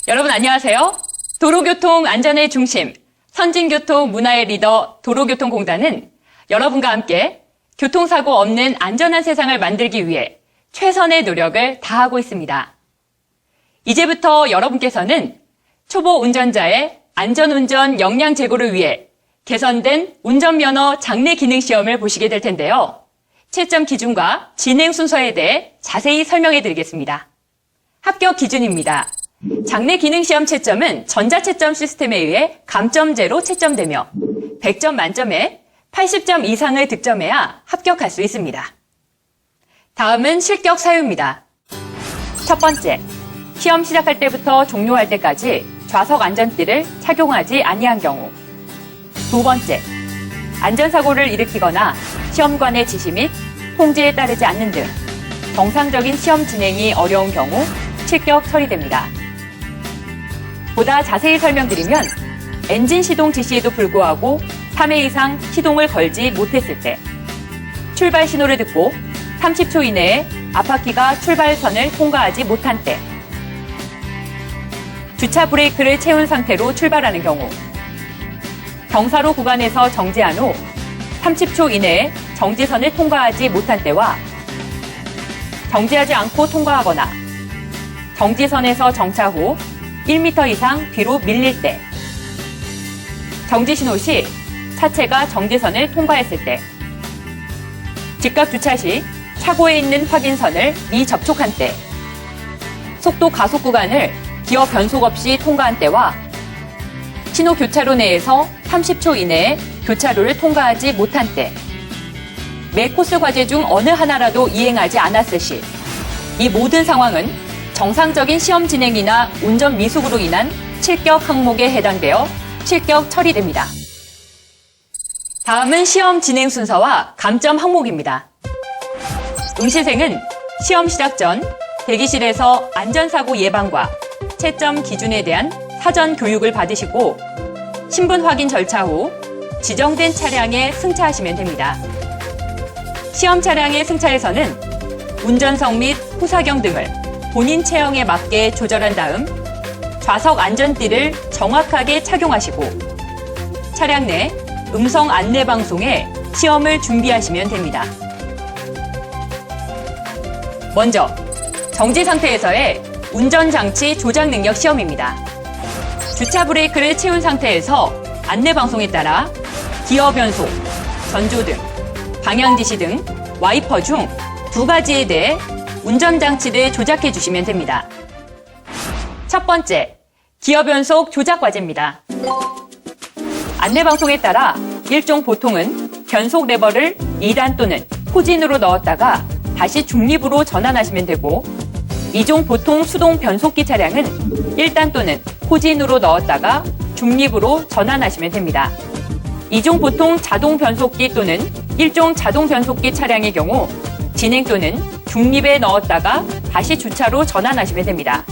여러분 안녕하세요. 도로교통 안전의 중심, 선진교통 문화의 리더 도로교통공단은 여러분과 함께 교통사고 없는 안전한 세상을 만들기 위해 최선의 노력을 다하고 있습니다. 이제부터 여러분께서는 초보 운전자의 안전운전 역량 제고를 위해 개선된 운전면허 장래 기능 시험을 보시게 될 텐데요. 채점 기준과 진행 순서에 대해 자세히 설명해 드리겠습니다. 합격 기준입니다. 장래 기능 시험 채점은 전자채점 시스템에 의해 감점제로 채점되며 100점 만점에 80점 이상을 득점해야 합격할 수 있습니다. 다음은 실격 사유입니다. 첫 번째, 시험 시작할 때부터 종료할 때까지 좌석 안전띠를 착용하지 아니한 경우. 두 번째, 안전사고를 일으키거나 시험관의 지시 및 통지에 따르지 않는 등 정상적인 시험 진행이 어려운 경우 실격 처리됩니다. 보다 자세히 설명드리면 엔진 시동 지시에도 불구하고 3회 이상 시동을 걸지 못했을 때, 출발 신호를 듣고 30초 이내에 앞바퀴가 출발선을 통과하지 못한 때, 주차 브레이크를 채운 상태로 출발하는 경우, 경사로 구간에서 정지한 후 30초 이내에 정지선을 통과하지 못한 때와 정지하지 않고 통과하거나 정지선에서 정차 후 1m 이상 뒤로 밀릴 때, 정지 신호 시 차체가 정지선을 통과했을 때, 직각 주차 시 차고에 있는 확인선을 미접촉한 때, 속도 가속 구간을 기어 변속 없이 통과한 때와 신호 교차로 내에서 30초 이내에 교차로를 통과하지 못한 때, 매 코스 과제 중 어느 하나라도 이행하지 않았을 시, 이 모든 상황은 정상적인 시험 진행이나 운전 미숙으로 인한 실격 항목에 해당되어 실격 처리됩니다. 다음은 시험 진행 순서와 감점 항목입니다. 응시생은 시험 시작 전 대기실에서 안전사고 예방과 채점 기준에 대한 사전 교육을 받으시고 신분 확인 절차 후 지정된 차량에 승차하시면 됩니다. 시험 차량의 승차에서는 운전석 및 후사경 등을 본인 체형에 맞게 조절한 다음 좌석 안전띠를 정확하게 착용하시고 차량 내 음성 안내 방송에 시험을 준비하시면 됩니다. 먼저 정지 상태에서의 운전장치 조작 능력 시험입니다. 주차 브레이크를 채운 상태에서 안내 방송에 따라 기어 변속, 전조등, 방향 지시 등 와이퍼 중 2가지에 대해 운전장치를 조작해 주시면 됩니다. 첫 번째, 기어 변속 조작 과제입니다. 안내 방송에 따라 일종 보통은 변속 레버를 2단 또는 포진으로 넣었다가 다시 중립으로 전환하시면 되고, 2종 보통 수동 변속기 차량은 1단 또는 포진으로 넣었다가 중립으로 전환하시면 됩니다. 2종 보통 자동 변속기 또는 1종 자동 변속기 차량의 경우 진행 또는 중립에 넣었다가 다시 주차로 전환하시면 됩니다.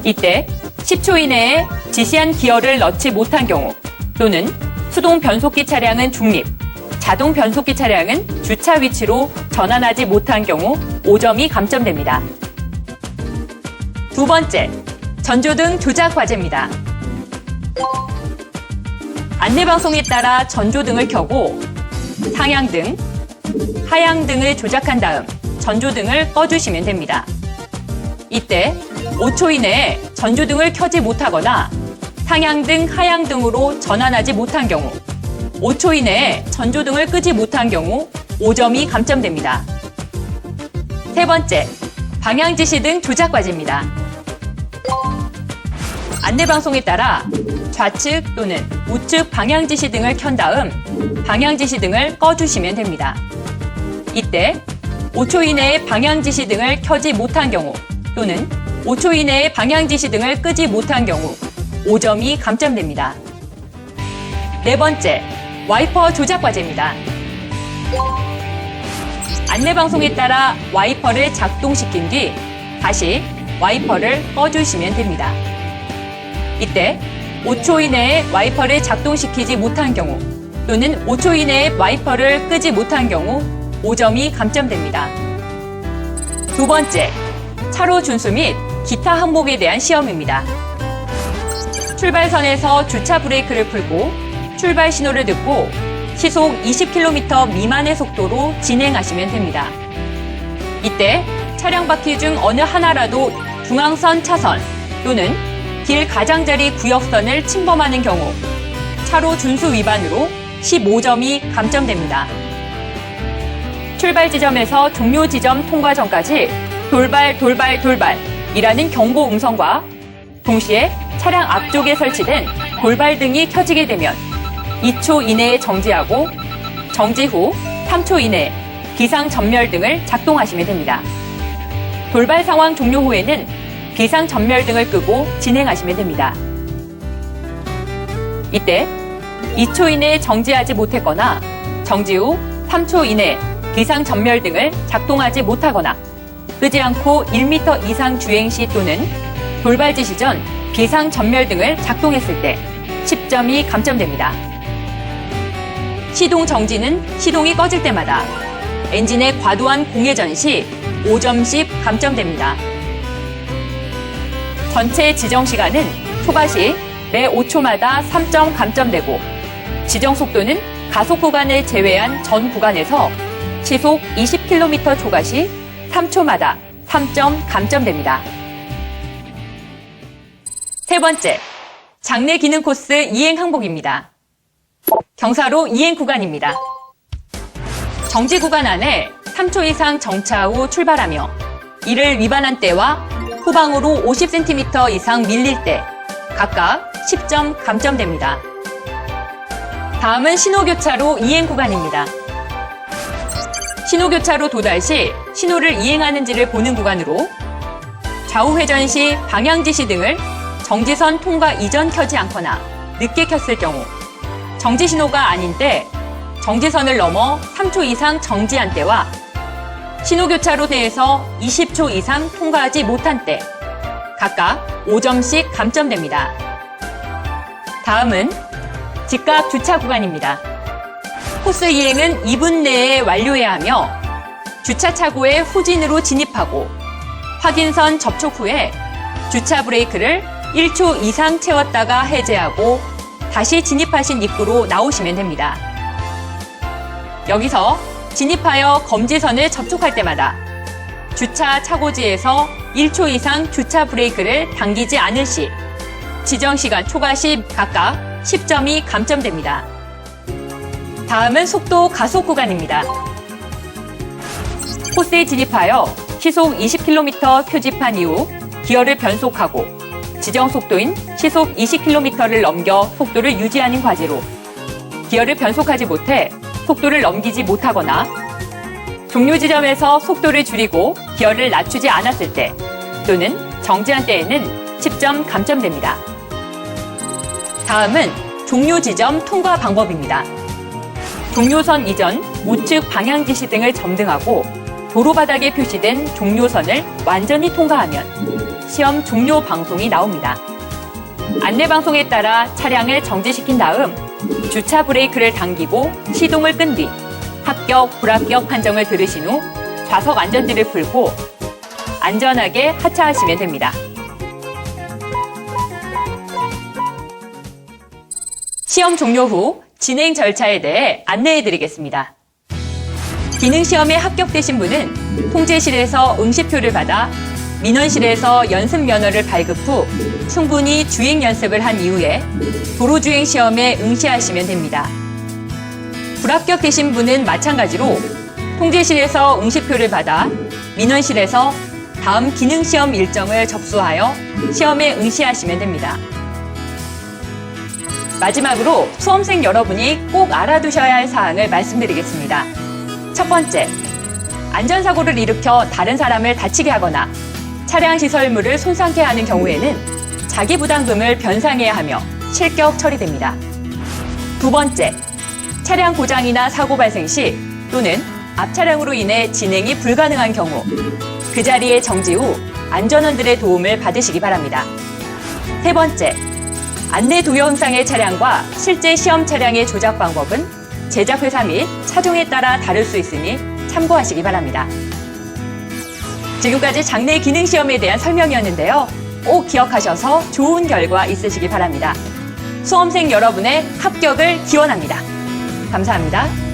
이때 10초 이내에 지시한 기어를 넣지 못한 경우 또는 수동 변속기 차량은 중립, 자동 변속기 차량은 주차 위치로 전환하지 못한 경우 5점이 감점됩니다. 두 번째, 전조등 조작 과제입니다. 안내방송에 따라 전조등을 켜고 상향등, 하향등을 조작한 다음 전조등을 꺼주시면 됩니다. 이때 5초 이내에 전조등을 켜지 못하거나 상향등, 하향등으로 전환하지 못한 경우, 5초 이내에 전조등을 끄지 못한 경우 5점이 감점됩니다. 세 번째, 방향지시등 조작 과제입니다. 안내방송에 따라 좌측 또는 우측 방향지시등을 켠 다음 방향지시등을 꺼주시면 됩니다. 이때 5초 이내에 방향지시등을 켜지 못한 경우 또는 5초 이내에 방향지시등을 끄지 못한 경우 5점이 감점됩니다. 네 번째, 와이퍼 조작 과제입니다. 안내방송에 따라 와이퍼를 작동시킨 뒤 다시 와이퍼를 꺼주시면 됩니다. 이때 5초 이내에 와이퍼를 작동시키지 못한 경우 또는 5초 이내에 와이퍼를 끄지 못한 경우 5점이 감점됩니다. 두 번째, 차로 준수 및 기타 항목에 대한 시험입니다. 출발선에서 주차 브레이크를 풀고 출발 신호를 듣고 시속 20km 미만의 속도로 진행하시면 됩니다. 이때 차량 바퀴 중 어느 하나라도 중앙선 차선 또는 길 가장자리 구역선을 침범하는 경우 차로 준수 위반으로 15점이 감점됩니다. 출발 지점에서 종료 지점 통과 전까지 돌발이라는 경고 음성과 동시에 차량 앞쪽에 설치된 돌발등이 켜지게 되면 2초 이내에 정지하고 정지 후 3초 이내에 비상전멸등을 작동하시면 됩니다. 돌발 상황 종료 후에는 비상전멸등을 끄고 진행하시면 됩니다. 이때 2초 이내에 정지하지 못했거나 정지 후 3초 이내에 비상전멸등을 작동하지 못하거나 끄지 않고 1m 이상 주행 시 또는 돌발 지시 전 비상전멸등을 작동했을 때 10점이 감점됩니다. 시동 정지는 시동이 꺼질 때마다 엔진의 과도한 공회전 시 5점씩 감점됩니다. 전체 지정 시간은 초과 시 매 5초마다 3점 감점되고 지정 속도는 가속 구간을 제외한 전 구간에서 시속 20km 초과 시 3초마다 3점 감점됩니다. 세 번째, 장내 기능 코스 이행 항목입니다. 경사로 이행 구간입니다. 정지 구간 안에 3초 이상 정차 후 출발하며 이를 위반한 때와 후방으로 50cm 이상 밀릴 때 각각 10점 감점됩니다. 다음은 신호교차로 이행 구간입니다. 신호교차로 도달 시 신호를 이행하는지를 보는 구간으로 좌우 회전 시 방향 지시 등을 정지선 통과 이전 켜지 않거나 늦게 켰을 경우, 정지 신호가 아닌 때, 정지선을 넘어 3초 이상 정지한 때와 신호교차로 내에서 20초 이상 통과하지 못한 때 각각 5점씩 감점됩니다. 다음은 직각 주차 구간입니다. 코스 이행은 2분 내에 완료해야 하며 주차 차고에 후진으로 진입하고 확인선 접촉 후에 주차 브레이크를 1초 이상 채웠다가 해제하고 다시 진입하신 입구로 나오시면 됩니다. 여기서 진입하여 검지선을 접촉할 때마다 주차 차고지에서 1초 이상 주차 브레이크를 당기지 않을 시 지정 시간 초과 시 각각 10점이 감점됩니다. 다음은 속도 가속 구간입니다. 코스에 진입하여 시속 20km 표지판 이후 기어를 변속하고 지정 속도인 시속 20km를 넘겨 속도를 유지하는 과제로 기어를 변속하지 못해 속도를 넘기지 못하거나 종료 지점에서 속도를 줄이고 기어를 낮추지 않았을 때 또는 정지한 때에는 10점 감점됩니다. 다음은 종료 지점 통과 방법입니다. 종료선 이전 우측 방향 지시 등을 점등하고 도로바닥에 표시된 종료선을 완전히 통과하면 시험 종료 방송이 나옵니다. 안내 방송에 따라 차량을 정지시킨 다음 주차 브레이크를 당기고 시동을 끈 뒤 합격, 불합격 판정을 들으신 후 좌석 안전띠를 풀고 안전하게 하차하시면 됩니다. 시험 종료 후 진행 절차에 대해 안내해드리겠습니다. 기능시험에 합격되신 분은 통제실에서 응시표를 받아 민원실에서 연습 면허를 발급 후 충분히 주행 연습을 한 이후에 도로주행 시험에 응시하시면 됩니다. 불합격되신 분은 마찬가지로 통제실에서 응시표를 받아 민원실에서 다음 기능시험 일정을 접수하여 시험에 응시하시면 됩니다. 마지막으로 수험생 여러분이 꼭 알아두셔야 할 사항을 말씀드리겠습니다. 첫 번째, 안전사고를 일으켜 다른 사람을 다치게 하거나 차량 시설물을 손상케 하는 경우에는 자기부담금을 변상해야 하며 실격 처리됩니다. 두 번째, 차량 고장이나 사고 발생 시 또는 앞 차량으로 인해 진행이 불가능한 경우 그 자리에 정지 후 안전원들의 도움을 받으시기 바랍니다. 세 번째, 안내 동영상의 차량과 실제 시험 차량의 조작 방법은 제작회사 및 차종에 따라 다를 수 있으니 참고하시기 바랍니다. 지금까지 장내 기능 시험에 대한 설명이었는데요. 꼭 기억하셔서 좋은 결과 있으시기 바랍니다. 수험생 여러분의 합격을 기원합니다. 감사합니다.